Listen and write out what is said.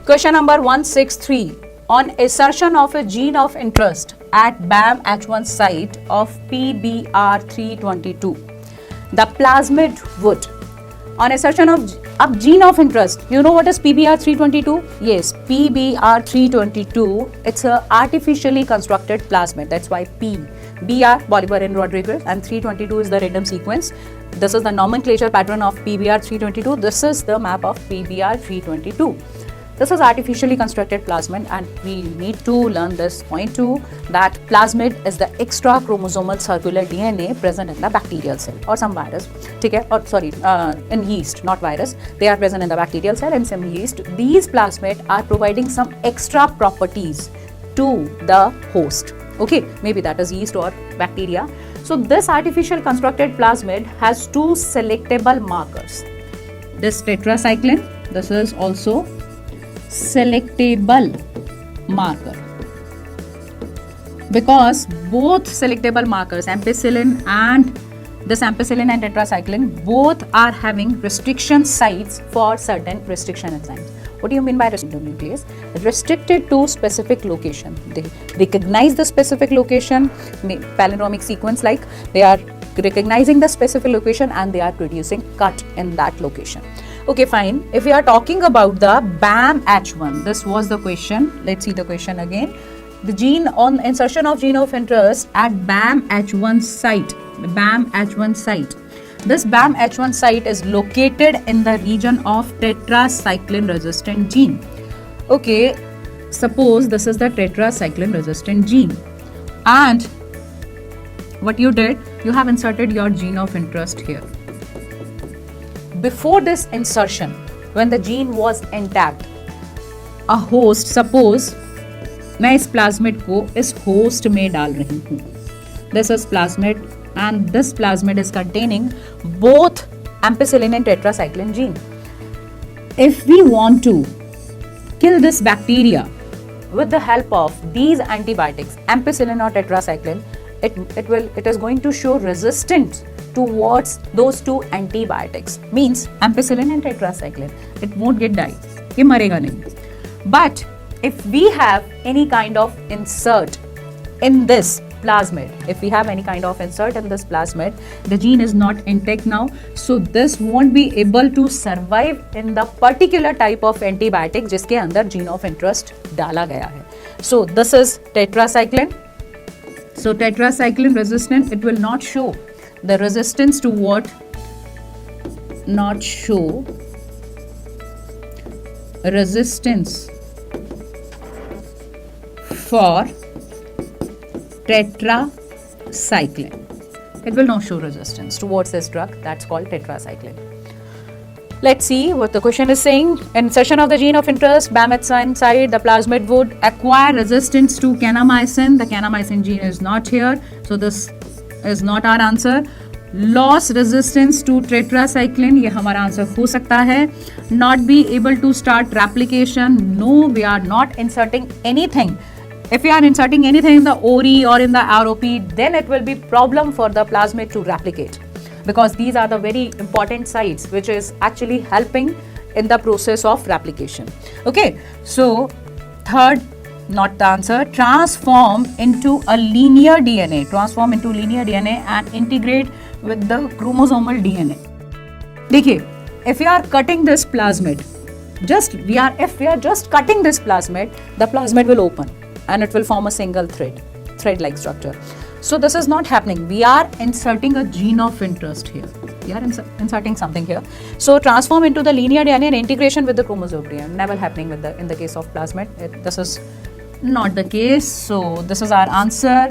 Question number 163. On assertion of a gene of interest at BAM-H1 site of PBR322, the plasmid would, on assertion of gene of interest, you know what is PBR322? Yes, PBR322, it's a artificially constructed plasmid. That's why BR, Bolivar and Rodriguez, and 322 is the random sequence. This is the nomenclature pattern of PBR322. This is the map of PBR322. This is artificially constructed plasmid, and we need to learn this point too, that plasmid is the extra chromosomal circular DNA present in the bacterial cell or some virus. Okay? Or sorry, in yeast, not virus. They are present in the bacterial cell and some yeast. These plasmid are providing some extra properties to the host. Okay, maybe that is yeast or bacteria. So this artificial constructed plasmid has two selectable markers. This tetracycline, this is also selectable marker, because both selectable markers, ampicillin and tetracycline, both are having restriction sites for certain restriction enzymes. What do you mean by restricted nuclease? Restricted to specific location. They recognize the specific location, palindromic sequence like, they are recognizing the specific location and they are producing cut in that location. Okay, fine. If we are talking about the BAM-H1, this was the question. Let's see the question again. The gene on insertion of gene of interest at BAM-H1 site. BAM-H1 site. This BAM-H1 site is located in the region of tetracycline resistant gene. Okay, suppose this is the tetracycline resistant gene. And what you did, you have inserted your gene of interest here. Before this insertion, when the gene was intact, a host, suppose मैं इस plasmid को इस host में डाल रही हूँ. This is plasmid and this plasmid is containing both ampicillin and tetracycline gene. If we want to kill this bacteria with the help of these antibiotics, ampicillin or tetracycline, it is going to show resistance towards those two antibiotics, means ampicillin and tetracycline. It won't get died. ये मरेगा नहीं. But if we have any kind of insert in this plasmid, the gene is not intact now, so this won't be able to survive in the particular type of antibiotic जिसके अंदर gene of interest डाला गया है. So this is tetracycline. So tetracycline resistant, it will not show the resistance to what? Not show resistance for tetracycline. It will not show resistance towards this drug. That's called tetracycline. Let's see what the question is saying. Insertion of the gene of interest, BAM-H1 site, the plasmid would acquire resistance to kanamycin. The kanamycin gene is not here, so this is not our answer. Loss resistance to tetracycline, ये हमारा answer हो सकता है. Not be able to start replication. No, we are not inserting anything. If we are inserting anything in the ORI or in the ROP, then it will be problem for the plasmid to replicate, because these are the very important sites which is actually helping in the process of replication. Okay, so third, not the answer. Transform into a linear DNA. Transform into linear DNA and integrate with the chromosomal DNA. देखिए, if we are cutting this plasmid, if we are just cutting this plasmid, the plasmid will open and it will form a single thread-like structure. So this is not happening. We are inserting a gene of interest here. We are inserting something here. So transform into the linear DNA and integration with the chromosome DNA. Never happening in the case of plasmid. This is not the case. So this is our answer.